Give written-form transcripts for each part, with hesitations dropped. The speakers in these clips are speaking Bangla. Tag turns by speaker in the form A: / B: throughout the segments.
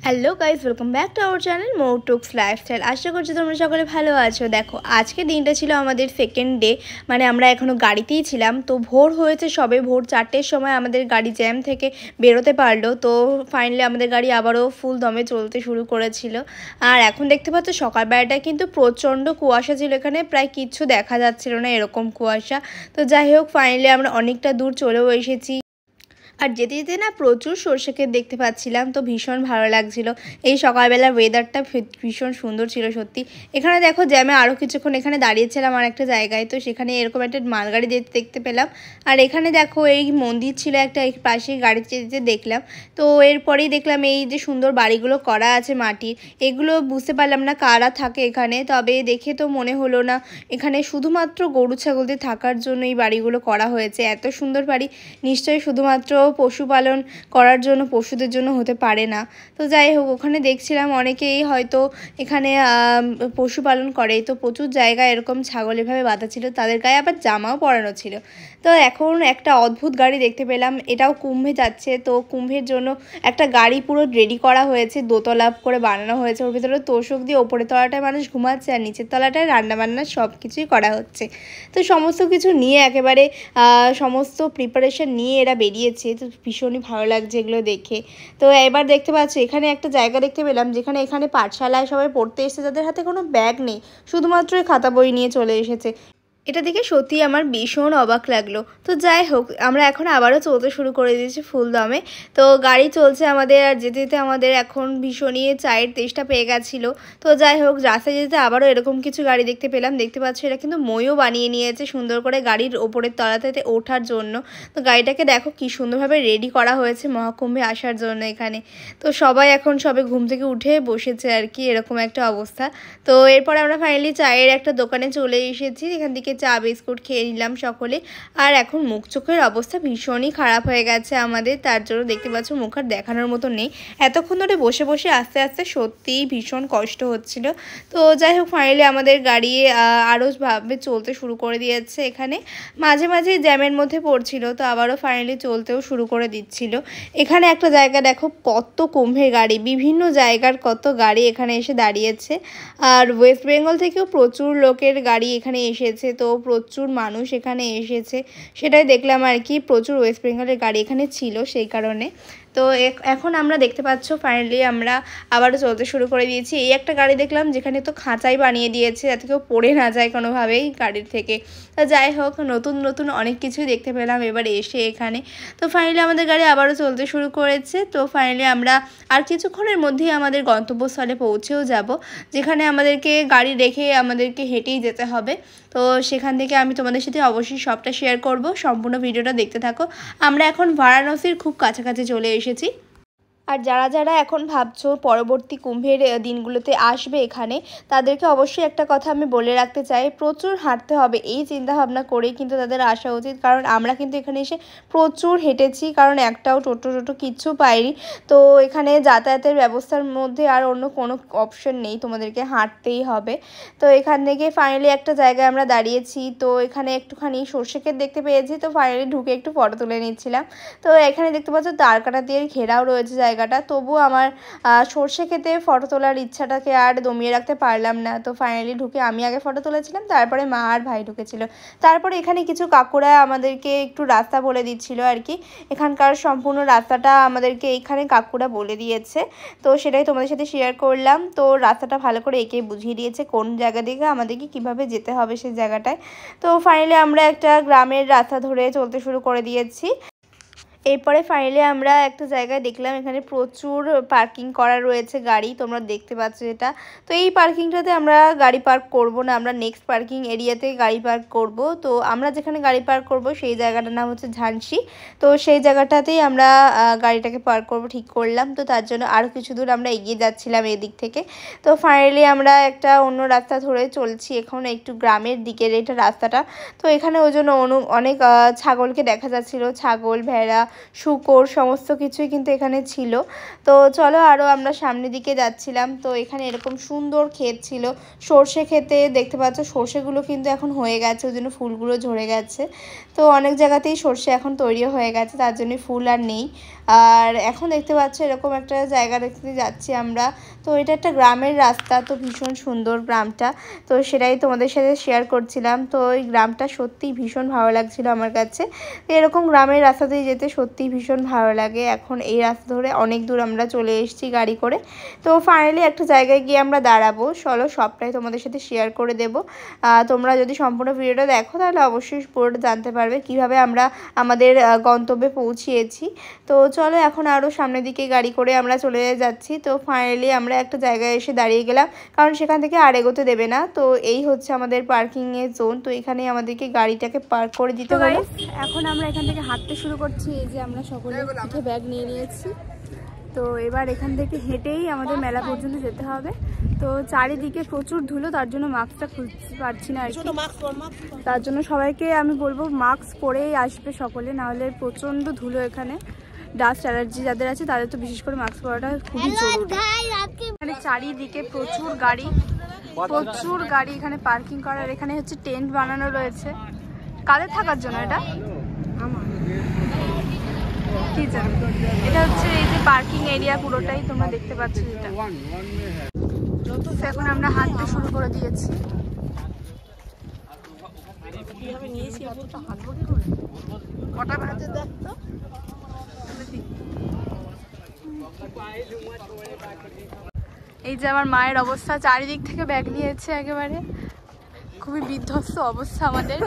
A: Hello guys, welcome back to our channel মোটুকস লাইফস্টাইল। আশা করছি তোমরা সকলে ভালো আছো। দেখো, আজকে দিনটা ছিল আমাদের সেকেন্ড ডে, মানে আমরা এখনও গাড়িতেই ছিলাম। তো ভোর হয়েছে, সবে ভোর 4টের সময় আমাদের গাড়ি জ্যাম থেকে বেরোতে পারলো। তো ফাইনালি আমাদের গাড়ি আবারও ফুল দমে চলতে শুরু করেছিল। আর এখন দেখতে পাচ্ছ সকালবেলাটা কিন্তু প্রচণ্ড কুয়াশা ছিল, এখানে প্রায় কিচ্ছু দেখা যাচ্ছিল না, এরকম কুয়াশা। তো যাই হোক, ফাইনালি আমরা অনেকটা দূর চলেও এসেছি। আর যেতে যেতে না প্রচুর সরষে ক্ষেত দেখতে পাচ্ছিলাম, তো ভীষণ ভালো লাগছিল। এই সকালবেলার ওয়েদারটা ভীষণ সুন্দর ছিল সত্যি। এখানে দেখো জ্যামে আরও কিছুক্ষণ এখানে দাঁড়িয়েছিলাম আর একটা জায়গায়, তো সেখানে এরকম একটা মালগাড়ি দেখতে পেলাম। আর এখানে দেখো এই মন্দির ছিল একটা, এই পাশে গাড়ি যেতে দেখলাম। তো এরপরেই দেখলাম এই যে সুন্দর বাড়িগুলো করা আছে মাটির, এগুলো বুঝতে পারলাম না কারা থাকে এখানে, তবে দেখে তো মনে হলো না এখানে শুধুমাত্র গরু ছাগলদের থাকার জন্য এই বাড়িগুলো করা হয়েছে। এত সুন্দর বাড়ি নিশ্চয়ই শুধুমাত্র পশুপালন করার জন্য, পশুদের জন্য হতে পারে না। তো যাই হোক, ওখানে দেখছিলাম অনেকেই হয়তো এখানে পশুপালন করে, তো প্রচুর জায়গায় এরকম ছাগল এভাবে বাঁধা ছিল, তাদের গায়ে আবার জামাও পরানো ছিল। তো এখন একটা অদ্ভুত গাড়ি দেখতে পেলাম, এটাও কুম্ভে যাচ্ছে। তো কুম্ভের জন্য একটা গাড়ি পুরো রেডি করা হয়েছে, দোতলা করে বানানো হয়েছে, ওর ভিতরে তোষক দিয়ে ওপরের তলাটায় মানুষ ঘুমাচ্ছে আর নিচের তলাটায় রান্নাবান্না সব কিছুই করা হচ্ছে। তো সমস্ত কিছু নিয়ে একেবারে সমস্ত প্রিপারেশন নিয়ে এরা বেরিয়েছে। তো ভীষণই ভালো লাগছে এগুলো দেখে। তো এবার দেখতে পাচ্ছি এখানে একটা জায়গা দেখতে পেলাম, যেখানে এখানে পাঠশালায় সবাই পড়তে এসেছে, যাদের হাতে কোনো ব্যাগ নেই, শুধুমাত্র খাতা বই নিয়ে চলে এসেছে। এটা দেখে সত্যি আমার ভীষণ অবাক লাগলো। তো যাই হোক, আমরা এখন আবারও চলতে শুরু করে দিয়েছি ফুল দমে। তো গাড়ি চলছে আমাদের, আর যেতে যেতে আমাদের এখন ভীষণই চায়ের তেষ্টা পেয়ে গেছিলো। তো যাই হোক, রাস্তায় যেতে আবারও এরকম কিছু গাড়ি দেখতে পেলাম। দেখতে পাচ্ছ এটা কিন্তু মইও বানিয়ে নিয়েছে সুন্দর করে গাড়ির ওপরের তলাতে ওঠার জন্য। তো গাড়িটাকে দেখো কি সুন্দরভাবে রেডি করা হয়েছে মহাকুম্ভে আসার জন্য এখানে। তো সবাই এখন সবে ঘুম থেকে উঠে বসেছে আর কি, এরকম একটা অবস্থা। তো এরপরে আমরা ফাইনালি চায়ের একটা দোকানে চলে এসেছি, এখান থেকে চা বিস্কুট খেয়ে নিলাম সকলে। আর এখন মুখ চোখের অবস্থা ভীষণই খারাপ হয়ে গেছে আমাদের, তার জন্য দেখতে পাচ্ছ মুখ আর দেখানোর মতো নেই। এতক্ষণ ধরে বসে বসে আস্তে আস্তে সত্যিই ভীষণ কষ্ট হচ্ছিল। তো যাই হোক, ফাইনালি আমাদের গাড়ি আরোভাবে চলতে শুরু করে দিয়েছে। এখানে মাঝে মাঝে জ্যামের মধ্যে পড়ছিল, তো আবারও ফাইনালি চলতেও শুরু করে দিচ্ছিল। এখানে একটা জায়গা দেখো, কত কুম্ভের গাড়ি, বিভিন্ন জায়গার কত গাড়ি এখানে এসে দাঁড়িয়েছে। আর ওয়েস্ট বেঙ্গল থেকেও প্রচুর লোকের গাড়ি এখানে এসেছে, তো প্রচুর মানুষ এখানে এসেছে, সেটাই দেখলাম আর কি। প্রচুর ওয়েস্ট বেঙ্গলের গাড়ি এখানে ছিল সেই কারণে। তো এখন আমরা দেখতে পাচ্ছ ফাইনালি আমরা আবারও চলতে শুরু করে দিয়েছি। এই একটা গাড়ি দেখলাম যেখানে তো খাঁচাই বানিয়ে দিয়েছে যাতে কেউ পড়ে না যায় কোনোভাবেই গাড়ির থেকে। তো যাই হোক, নতুন নতুন অনেক কিছুই দেখতে পেলাম এবার এসে এখানে। তো ফাইনালি আমাদের গাড়ি আবারও চলতে শুরু করেছে। তো ফাইনালি আমরা আর কিছুক্ষণের মধ্যেই আমাদের গন্তব্যস্থলে পৌঁছেও যাব, যেখানে আমাদেরকে গাড়ি রেখে আমাদেরকে হেঁটেই যেতে হবে। তো সেখান থেকে আমি তোমাদের সাথে অবশ্যই সবটা শেয়ার করব, সম্পূর্ণ ভিডিওটা দেখতে থাকো। আমরা এখন বারাণসীর খুব কাছাকাছি চলে এসেছি। আর যারা যারা এখন ভাবছো পরবর্তী কুম্ভের দিনগুলোতে আসবে এখানে, তাদেরকে অবশ্যই একটা কথা আমি বলে রাখতে চাই, প্রচুর হাঁটতে হবে এই চিন্তাভাবনা করেই কিন্তু তাদের আসা উচিত। কারণ আমরা কিন্তু এখানে এসে প্রচুর হেঁটেছি, কারণ একটাও টোটো কিচ্ছু পাইনি। তো এখানে যাতায়াতের ব্যবস্থার মধ্যে আর অন্য কোনো অপশন নেই, তোমাদেরকে হাঁটতেই হবে। তো এখান থেকে ফাইনালি একটা জায়গায় আমরা দাঁড়িয়েছি। তো এখানে একটুখানি সর্ষে ক্ষেত দেখতে পেয়েছি, তো ফাইনালি ঢুকে একটু ফটো তুলে নিচ্ছিলাম। তো এখানে দেখতে পাচ্ছ তারকাটা দিয়ে ঘেরাও রয়েছে জায়গাটা, তবুও আমার সর্ষে ক্ষেতে ফটো তোলার ইচ্ছাটাকে আর দমিয়ে রাখতে পারলাম না। তো ফাইনালি ঢুকে আমি আগে ফটো তুলেছিলাম, তারপরে মা আর ভাই ঢুকেছিল। তারপরে এখানে কিছু কাকুরা আমাদেরকে একটু রাস্তা বলে দিচ্ছিল আর কি, এখানকার সম্পূর্ণ রাস্তাটা আমাদেরকে এইখানে কাকুরা বলে দিয়েছে। তো সেটাই তোমাদের সাথে শেয়ার করলাম। তো রাস্তাটা ভালো করে এঁকে বুঝিয়ে দিয়েছে কোন জায়গা থেকে আমাদেরকে কীভাবে যেতে হবে সেই জায়গাটায়। তো ফাইনালি আমরা একটা গ্রামের রাস্তা ধরে চলতে শুরু করে দিয়েছি। এরপরে ফাইনালি আমরা একটা জায়গায় দেখলাম এখানে প্রচুর পার্কিং করা রয়েছে গাড়ি, তোমরা দেখতে পাচ্ছ এটা। তো এই পার্কিংটাতে আমরা গাড়ি পার্ক করব না, আমরা নেক্সট পার্কিং এরিয়াতে গাড়ি পার্ক করব। তো আমরা যেখানে গাড়ি পার্ক করব সেই জায়গাটার নাম হচ্ছে ঝানসি। তো সেই জায়গাটাতেই আমরা গাড়িটাকে পার্ক করব ঠিক করলাম। তো তার জন্য আরও কিছু দূর আমরা এগিয়ে যাচ্ছিলাম এদিক থেকে। তো ফাইনালি আমরা একটা অন্য রাস্তা ধরে চলছি এখন, একটু গ্রামের দিকের এটা রাস্তাটা। তো এখানে ওই জন্য অনেক ছাগলকে দেখা যাচ্ছিল, ছাগল ভেড়া শূকর সমস্ত কিছুই কিন্তু এখানে ছিল। তো চলো আরও আমরা সামনের দিকে যাচ্ছিলাম। তো এখানে এরকম সুন্দর ক্ষেত ছিল, সর্ষে ক্ষেতে দেখতে পাচ্ছ সর্ষেগুলো কিন্তু এখন হয়ে গেছে, ওই জন্য ফুলগুলো ঝরে গেছে। তো অনেক জায়গাতেই সর্ষে এখন তৈরিও হয়ে গেছে, তার জন্য ফুল আর নেই। আর এখন দেখতে পাচ্ছ এরকম একটা জায়গা দেখতে যাচ্ছি আমরা। তো এটা একটা গ্রামের রাস্তা, তো ভীষণ সুন্দর গ্রামটা, তো সেটাই তোমাদের সাথে শেয়ার করছিলাম। তো এই গ্রামটা সত্যিই ভীষণ ভালো লাগছিল আমার কাছে। এরকম গ্রামের রাস্তা দিয়ে যেতে সত্যিই ভীষণ ভালো লাগে। এখন এই রাস্তা ধরে অনেক দূর আমরা চলে এসেছি গাড়ি করে। তো ফাইনালি একটা জায়গায় গিয়ে আমরা দাঁড়াবো, চলো সবটাই তোমাদের সাথে শেয়ার করে দেবো। তোমরা যদি সম্পূর্ণ ভিডিওটা দেখো তাহলে অবশ্যই পুরোটা জানতে পারবে কিভাবে আমরা আমাদের গন্তব্যে পৌঁছিয়েছি। তো চলো এখন আরও সামনের দিকে গাড়ি করে আমরা চলে যাচ্ছি। তো ফাইনালি আমরা একটা জায়গায় এসে দাঁড়িয়ে গেলাম, কারণ সেখান থেকে আর এগোতে দেবে না। তো এই হচ্ছে আমাদের পার্কিংয়ের জোন, তো এখানে আমাদেরকে গাড়িটাকে পার্ক করে দিতে হবে। এখন আমরা এখান থেকে হাঁটতে শুরু করছি। এই যে আমরা সকলে পিঠে ব্যাগ নিয়ে নিয়েছি। তো এবার এখান থেকে হেঁটেই আমাদের মেলা পর্যন্ত যেতে হবে। তো চারিদিকে প্রচুর ধুলো, তার জন্য মাস্কটা খুঁজতে পারছি না আর কি। তার জন্য সবাইকে আমি বলবো মাস্ক পরেই আসবে সকলে, নাহলে প্রচণ্ড ধুলো এখানে। ডাস্ট অ্যালার্জি যাদের আছে তাদের তো বিশেষ করে মাস্ক পরাটা খুবই জরুরি। এখানে চারিদিকে প্রচুর গাড়ি এখানে পার্কিং করার। এখানে হচ্ছে টেন্ট বানানো রয়েছে, কাদের থাকার জন্য এটা কি জানি। এটা হচ্ছে এই যে পার্কিং এরিয়া পুরোটাই তোমরা দেখতে পাচ্ছ যেটা। এখন আমরা হাঁটতে শুরু করে দিয়েছি। কটা বাজে দেখতো। এই যে আমার মায়ের অবস্থা, চারিদিক থেকে ব্যাগ নিয়েছে, একেবারে খুবই বিধ্বস্ত অবস্থা আমাদের।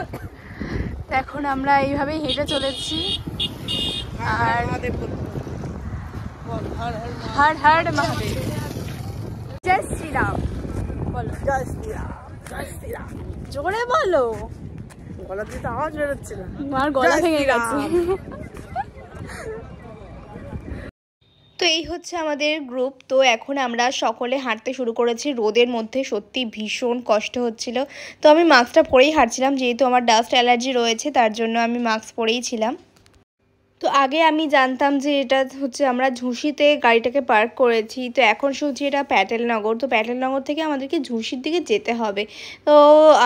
A: এখন আমরা এইভাবেই হেঁটে চলেছি। আর হর হর মহাদেব, জয় শ্রীরাম বলো। জয় শ্রীরাম, জয় শ্রীরাম জোরে বলো। গলা দিয়ে তো আওয়াজ বেরোচ্ছে না, আমার গলা ভেঙে গেছে। তো এই হচ্ছে আমাদের গ্রুপ। তো এখন আমরা সকলে হাঁটতে শুরু করেছি রোদের মধ্যে, সত্যি ভীষণ কষ্ট হচ্ছিল। তো আমি মাস্কটা পরেই হাঁটছিলাম, যেহেতু আমার ডাস্ট অ্যালার্জি রয়েছে তার জন্য আমি মাস্ক পরেই ছিলাম। তো আগে আমি জানতাম যে এটা হচ্ছে আমরা ঝুঁসিতে গাড়িটাকে পার্ক করেছি, তো এখন শুনছি এটা প্যাটেলনগর। তো প্যাটেলনগর থেকে আমাদেরকে ঝুঁসির দিকে যেতে হবে। তো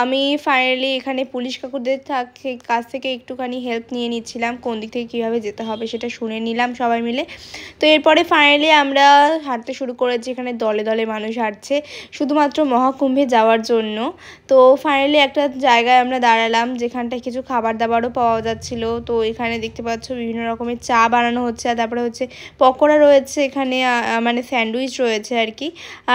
A: আমি ফাইনালি এখানে পুলিশ কাকুদের কাছ থেকে একটুখানি হেল্প নিয়ে নিচ্ছিলাম, কোন দিক থেকে কীভাবে যেতে হবে সেটা শুনে নিলাম সবাই মিলে। তো এরপরে ফাইনালি আমরা হাঁটতে শুরু করেছি। এখানে দলে দলে মানুষ হাঁটছে শুধুমাত্র মহাকুম্ভে যাওয়ার জন্য। তো ফাইনালি একটা জায়গায় আমরা দাঁড়ালাম, যেখানটায় কিছু খাবার দাবারও পাওয়া যাচ্ছিল। তো এখানে দেখতে পাচ্ছ বিভিন্ন রকমের চা বানানো হচ্ছে, আর তারপরে হচ্ছে পকোড়া রয়েছে এখানে, মানে স্যান্ডউইচ রয়েছে আর কি।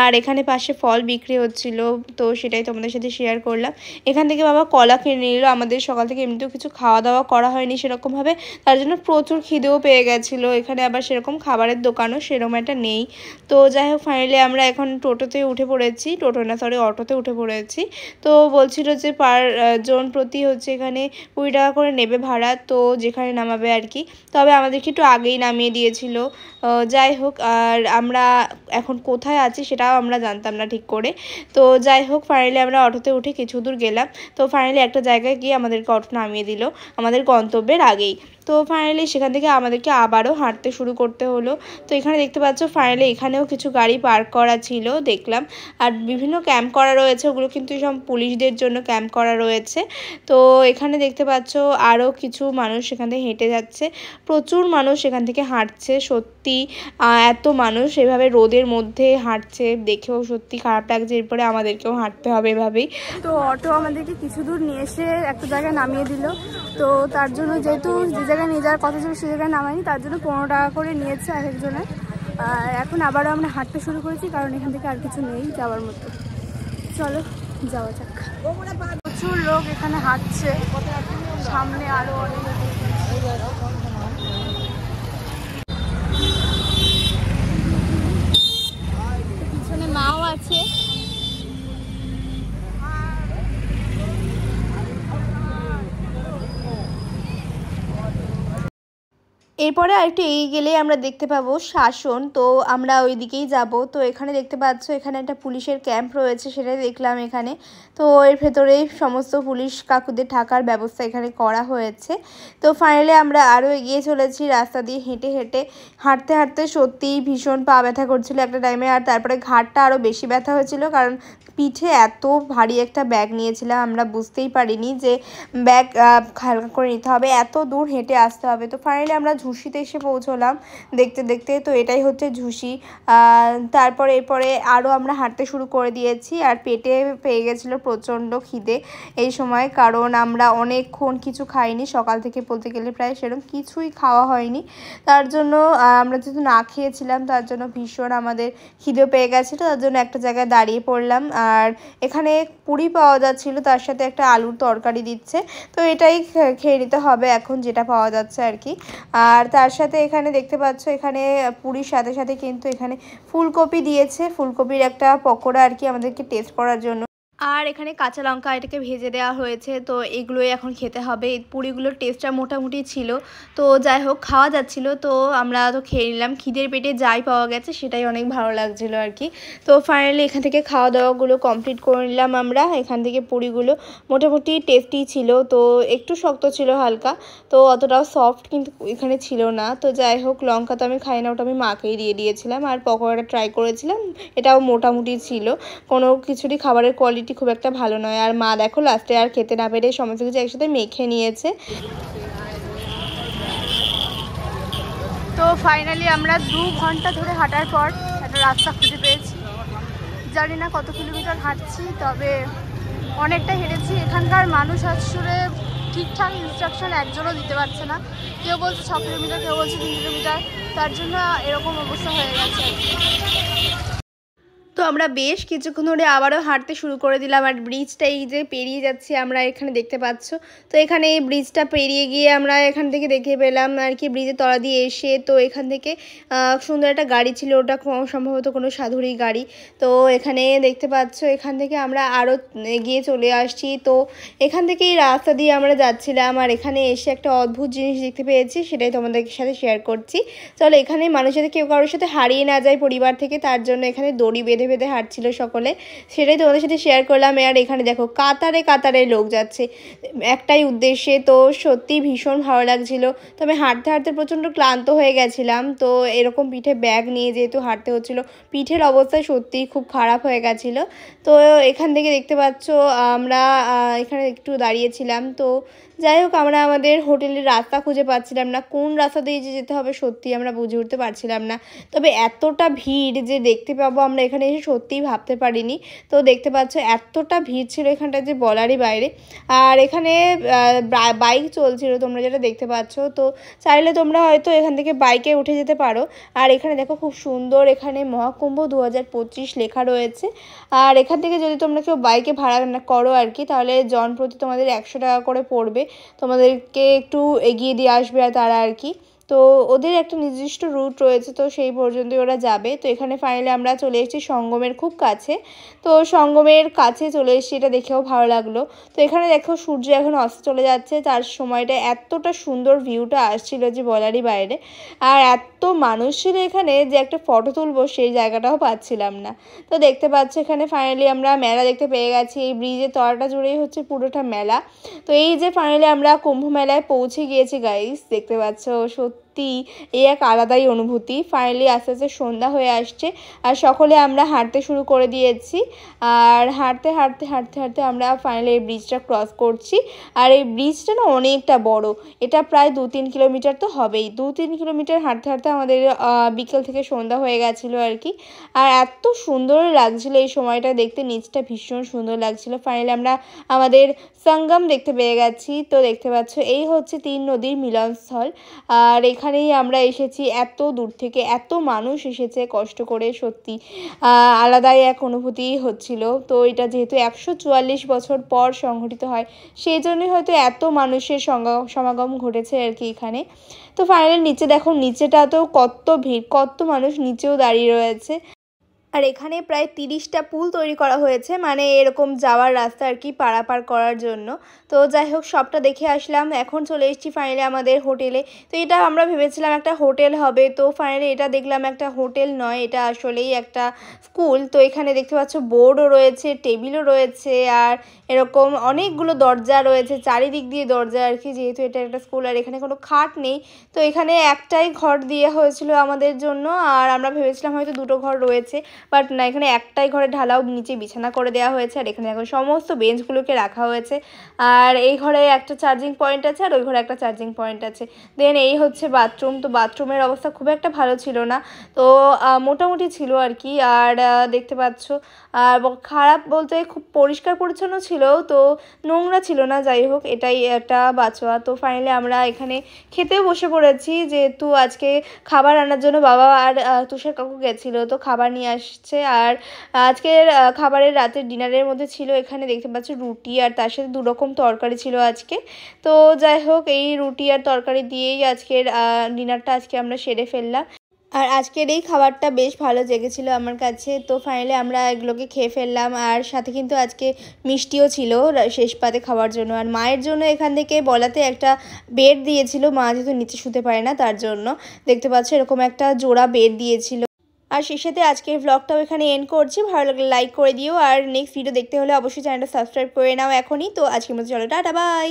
A: আর এখানে পাশে ফল বিক্রি হচ্ছিল, তো সেটাই তোমাদের সাথে শেয়ার করলাম। এখান থেকে বাবা কলা কিনে নিল। আমাদের সকাল থেকে এমনিতেও কিছু খাওয়া দাওয়া করা হয়নি সেরকমভাবে, তার জন্য প্রচুর খিদেও পেয়ে গেছিলো। এখানে আবার সেরকম খাবারের দোকানও সেরকম একটা নেই। তো যাই হোক ফাইনালি আমরা এখন টোটোতে উঠে পড়েছি, অটোতে উঠে পড়েছি। তো বলছিল যে পার জন প্রতি হচ্ছে এখানে 20 টাকা করে নেবে ভাড়া, তো যেখানে নামাবে আর কি। তবে আমাদেরকে একটু আগেই নামিয়ে দিয়েছিল। যাই হোক, আর আমরা এখন কোথায় আছি সেটাও আমরা জানতাম না ঠিক করে। তো যাই হোক ফাইনালি আমরা অটোতে উঠে কিছু দূর গেলাম। তো ফাইনালি একটা জায়গায় গিয়ে আমাদেরকে অটো নামিয়ে দিল আমাদের গন্তব্যের আগেই। তো ফাইনালি সেখান থেকে আমাদেরকে আবারও হাঁটতে শুরু করতে হলো। তো এখানে দেখতে পাচ্ছ ফাইনালি এখানেও কিছু গাড়ি পার্ক করা ছিল দেখলাম, আর বিভিন্ন ক্যাম্প করা রয়েছে, ওগুলো কিন্তু সব পুলিশদের জন্য ক্যাম্প করা রয়েছে। তো এখানে দেখতে পাচ্ছ আরও কিছু মানুষ সেখান থেকে হেঁটে যাচ্ছে, প্রচুর মানুষ এখান থেকে হাঁটছে। সত্যি এত মানুষ এভাবে রোদের মধ্যে হাঁটছে দেখেও সত্যি খারাপ লাগছে, এরপরে আমাদেরকেও হাঁটতে হবে এভাবেই। তো অটো আমাদেরকে কিছু দূর নিয়ে এসে একটা জায়গায় নামিয়ে দিল। তো তার জন্য যেহেতু যে জায়গায় নিয়ে যাওয়ার কথা ছিল সে জায়গায় নামায়নি, তার জন্য 15 টাকা করে নিয়েছে এক একজনের। এখন আবারও আমরা হাঁটতে শুরু করেছি, কারণ এখান থেকে আর কিছু নেই যাওয়ার মতো। চলো যাওয়া যাক। প্রচুর লোক এখানে হাঁটছে, সামনে আরো অনেক পিছনে মাও আছে। এরপরে আরেকটু এগিয়ে গেলেই আমরা দেখতে পাবো শাসন। তো আমরা ওই দিকেই যাব। তো এখানে দেখতে পাচ্ছ এখানে একটা পুলিশের ক্যাম্প রয়েছে, সেটাই দেখলাম এখানে। তো এর ভেতরেই সমস্ত পুলিশ কাকুদের থাকার ব্যবস্থা এখানে করা হয়েছে। তো ফাইনালি আমরা আরও এগিয়ে চলেছি রাস্তা দিয়ে হেঁটে হেঁটে। হাঁটতে হাঁটতে সত্যিই ভীষণ পা ব্যথা করছিল একটা টাইমে, আর তারপরে ঘাড়টা আরও বেশি ব্যথা হয়েছিল, কারণ পিঠে এত ভারী একটা ব্যাগ নিয়েছিলাম, আমরা বুঝতেই পারিনি যে ব্যাগ হালকা করে নিতে হবে, এত দূর হেঁটে আসতে হবে। তো ফাইনালি আমরা ঝুঁসিতে এসে পৌঁছলাম দেখতে দেখতে। তো এটাই হচ্ছে ঝুঁসি। তারপর এরপরে আরও আমরা হাঁটতে শুরু করে দিয়েছি, আর পেটে পেয়ে গেছিলো প্রচণ্ড খিদে এই সময়, কারণ আমরা অনেকক্ষণ কিছু খাইনি সকাল থেকে, বলতে গেলে প্রায় সেরকম কিছুই খাওয়া হয়নি। তার জন্য আমরা যেহেতু না খেয়েছিলাম, তার জন্য ভীষণ আমাদের খিদে পেয়ে গেছিলো, তার জন্য একটা জায়গায় দাঁড়িয়ে পড়লাম। আর এখানে পুরি পাওয়া যাচ্ছিলো, তার সাথে একটা আলুর তরকারি দিচ্ছে। তো এটাই খেয়ে নিতে হবে এখন, যেটা পাওয়া যাচ্ছে আর কি। আর তার সাথে এখানে দেখতে পাচ্ছ এখানে পুরির সাথে সাথে কিন্তু এখানে ফুলকপি দিয়েছে, ফুলকপির একটা পকোড়া আর কি আমাদেরকে টেস্ট করার জন্য। আর এখানে কাঁচা লঙ্কা এটাকে ভেজে দেওয়া হয়েছে। তো এগুলোই এখন খেতে হবে। পুরিগুলোর টেস্টটা মোটামুটি ছিল, তো যাই হোক খাওয়া যাচ্ছিলো। তো আমরা তো খেয়ে নিলাম, খিদের পেটে যাই পাওয়া গেছে সেটাই অনেক ভালো লাগছিলো আর কি। তো ফাইনালি এখান থেকে খাওয়া দাওয়াগুলো কমপ্লিট করে নিলাম আমরা। এখান থেকে পুরিগুলো মোটামুটি টেস্টি ছিল, তো একটু শক্ত ছিল হালকা, তো অতটাও সফট কিন্তু এখানে ছিল না। তো যাই হোক, লঙ্কা তো আমি খাই না, ওটা আমি মাকেই দিয়ে দিয়েছিলাম। আর পকোড়াটা ট্রাই করেছিলাম, এটাও মোটামুটি ছিল, কোনো কিছুরই খাবারের কোয়ালিটি খুব একটা ভালো নয়। আর মা দেখো লাস্টে আর খেতে না পেরে সমস্ত কিছু একসাথে মেখে নিয়েছে। তো ফাইনালি আমরা 2 ঘন্টা ধরে হাঁটার পর একটা রাস্তা খুঁজে পেয়েছি। জানি না কত কিলোমিটার হাঁটছি, তবে অনেকটা হেঁটেছি। এখানকার মানুষ আসলে ঠিকঠাক ইনস্ট্রাকশন একজনও দিতে পারছে না, কেউ বলছে 6 কিলোমিটার, কেউ বলছে 3 কিলোমিটার, তার জন্য এরকম অবস্থা হয়ে গেছে। তো আমরা বেশ কিছুক্ষণ ধরে আবারও হাঁটতে শুরু করে দিলাম। আর ব্রিজটা এই যে পেরিয়ে যাচ্ছি আমরা, এখানে দেখতে পাচ্ছ। তো এখানে এই ব্রিজটা পেরিয়ে গিয়ে আমরা এখান থেকে দেখে পেলাম আর কি ব্রিজের তলা দিয়ে এসে। তো এখান থেকে সুন্দর একটা গাড়ি ছিল, ওটা সম্ভবত কোনো সাধুরই গাড়ি। তো এখানে দেখতে পাচ্ছ এখান থেকে আমরা আরও এগিয়ে চলে আসছি। তো এখান থেকে এই রাস্তা দিয়ে আমরা যাচ্ছিলাম, আর এখানে এসে একটা অদ্ভুত জিনিস দেখতে পেয়েছি, সেটাই তোমাদের সাথে শেয়ার করছি। চলো, এখানে মানুষের কেউ কারোর সাথে হারিয়ে না যায় পরিবার থেকে, তার জন্য এখানে দড়ি বেঁধে বেঁধে হাঁটছিল সকলে, সেটাই তোমাদের সাথে শেয়ার করলাম। আর এখানে দেখো কাতারে কাতারে লোক যাচ্ছে একটাই উদ্দেশ্যে। তো সত্যি ভীষণ ভালো লাগছিল, তবে হাঁটতে হাঁটতে প্রচণ্ড ক্লান্ত হয়ে গেছিলাম। তো এরকম পিঠে ব্যাগ নিয়ে যেহেতু হাঁটতে হচ্ছিল, পিঠের অবস্থা সত্যিই খুব খারাপ হয়ে গেছিলো। তো এখান থেকে দেখতে পাচ্ছ আমরা এখানে একটু দাঁড়িয়েছিলাম। তো যাই হোক, আমরা আমাদের হোটেলের রাস্তা খুঁজে পাচ্ছিলাম না, কোন রাস্তা দিয়ে যে যেতে হবে সত্যি আমরা বুঝে উঠতে পারছিলাম না। তবে এতটা ভিড় যে দেখতে পাবো আমরা এখানে এসে সত্যিই ভাবতে পারিনি। তো দেখতে পাচ্ছ এতটা ভিড় ছিল এখানটা যে বলারই বাইরে। আর এখানে বাইক চলছিল তোমরা যেটা দেখতে পাচ্ছ। তো চাইলে তোমরা হয়তো এখান থেকে বাইকে উঠে যেতে পারো। আর এখানে দেখো খুব সুন্দর এখানে মহাকুম্ভ 2025 লেখা রয়েছে। আর এখান থেকে যদি তোমরা কেউ বাইকে ভাড়া করো আর কি, তাহলে জন প্রতি তোমাদের 100 টাকা করে পড়বে, তোমাদেরকে একটু এগিয়ে দিয়ে আসবে আর তারা আর কি। তো ওদের একটা নির্দিষ্ট রুট রয়েছে, তো সেই পর্যন্তই ওরা যাবে। তো এখানে ফাইনালি আমরা চলে এসেছি সঙ্গমের খুব কাছে। তো সঙ্গমের কাছে চলে এসেছি, এটা দেখেও ভালো লাগলো। তো এখানে দেখো সূর্য এখন অস্ত চলে যাচ্ছে, তার সময়টা এতটা সুন্দর ভিউটা আসছিল যে বলারই বাইরে। আর এত মানুষ ছিল এখানে যে একটা ফটো তুলবো সেই জায়গাটাও পাচ্ছিলাম না। তো দেখতে পাচ্ছ এখানে ফাইনালি আমরা মেলা দেখতে পেয়ে গেছি। এই ব্রিজের তলাটা জুড়েই হচ্ছে পুরোটা মেলা। তো এই যে ফাইনালি আমরা কুম্ভ মেলায় পৌঁছে গিয়েছি গাইস, দেখতে পাচ্ছ সত্যি এই এক আলাদাই অনুভূতি। ফাইনালি আস্তে আস্তে সন্ধ্যা হয়ে আসছে, আর সকলে আমরা হাঁটতে শুরু করে দিয়েছি। আর হাঁটতে হাঁটতে হাঁটতে হাঁটতে আমরা ফাইনালি এই ব্রিজটা ক্রস করছি। আর এই ব্রিজটা না অনেকটা বড়, এটা প্রায় 2-3 কিলোমিটার তো হবেই। 2-3 কিলোমিটার হাঁটতে হাঁটতে আমাদের বিকেল থেকে সন্ধ্যা হয়ে গেছিলো আর কি। আর এত সুন্দর লাগছিলো এই সময়টা দেখতে, নিচটা ভীষণ সুন্দর লাগছিলো। ফাইনালি আমরা আমাদের সঙ্গম দেখতে পেয়ে গেছি। তো দেখতে পাচ্ছ এই হচ্ছে 3 নদীর মিলনস্থল। আর এখানেই আমরা এসেছি, এত দূর থেকে এত মানুষ এসেছে কষ্ট করে, সত্যি আলাদাই এক অনুভূতি হচ্ছিল। তো এটা যেহেতু 144 বছর পর সংঘটিত হয়, সেই জন্যই হয়তো এত মানুষের সমাগম ঘটেছে আর কি এখানে। তো ফাইনালি নিচে দেখো, নিচেটা তো কত ভিড়, কত মানুষ নিচেও দাঁড়িয়ে রয়েছে। আর এখানে প্রায় 30টা পুল তৈরি করা হয়েছে, মানে এরকম যাওয়ার রাস্তা আর কি পারাপার করার জন্য। তো যাই হোক সবটা দেখে আসলাম। এখন চলে এসেছি ফাইনালি আমাদের হোটেলে। তো এটা আমরা ভেবেছিলাম একটা হোটেল হবে, তো ফাইনালি এটা দেখলাম একটা হোটেল নয়, এটা আসলেই একটা স্কুল। তো এখানে দেখতে পাচ্ছ বোর্ডও রয়েছে, টেবিলও রয়েছে, আর এরকম অনেকগুলো দরজা রয়েছে, চারিদিক দিয়ে দরজা আর কি, যেহেতু এটা একটা স্কুল। আর এখানে কোনো খাট নেই, তো এখানে একটাই ঘর দেওয়া হয়েছিল আমাদের জন্য, আর আমরা ভেবেছিলাম হয়তো দুটো ঘর রয়েছে, বাট না, এখানে একটাই ঘরে ঢালাও নিচে বিছানা করে দেওয়া হয়েছে। আর এখানে এখন সমস্ত বেঞ্চগুলোকে রাখা হয়েছে। আর এই ঘরে একটা চার্জিং পয়েন্ট আছে, আর ওই ঘরে একটা চার্জিং পয়েন্ট আছে। দেন এই হচ্ছে বাথরুম। তো বাথরুমের অবস্থা খুব একটা ভালো ছিল না, তো মোটামুটি ছিল আর কি। আর দেখতে পাচ্ছ আর খারাপ বলতে খুব পরিষ্কার পরিচ্ছন্ন ছিল, তো নোংরা ছিল না। যাই হোক এটাই একটা বাঁচোয়া। তো ফাইনালি আমরা এখানে খেতেও বসে পড়েছি, যেহেতু আজকে খাবার আনার জন্য বাবা আর তুষার কাকু গেছিলো, তো খাবার নিয়ে আসছে। আর আজকের খাবারের রাতের ডিনারের মধ্যে ছিল এখানে দেখতে পাচ্ছ রুটি, আর তার সাথে 2 রকম তরকারি ছিল আজকে। তো যাই হোক এই রুটি আর তরকারি দিয়েই আজকের ডিনারটা আজকে আমরা সেরে ফেললাম। আর আজকের এই খাবারটা বেশ ভালো জেগেছিল আমার কাছে। তো ফাইনালি আমরা এগুলোকে খেয়ে ফেললাম, আর সাথে কিন্তু আজকে মিষ্টিও ছিল শেষ পাতে খাওয়ার জন্য। আর মায়ের জন্য এখান থেকে বলাতে একটা বেড দিয়েছিল, মা যেহেতু নিচে শুতে পারে না তার জন্য। দেখতে পাচ্ছ এরকম একটা জোড়া বেড দিয়েছিল। আর সেই সাথে আজকের ব্লগটাও এখানে এন্ড করছি। ভালো লাগলে লাইক করে দিও, আর নেক্সট ভিডিও দেখতে হলে অবশ্যই চ্যানেলটা সাবস্ক্রাইব করে নাও এখনই। তো আজকের মতো চলো, টাটা বাই।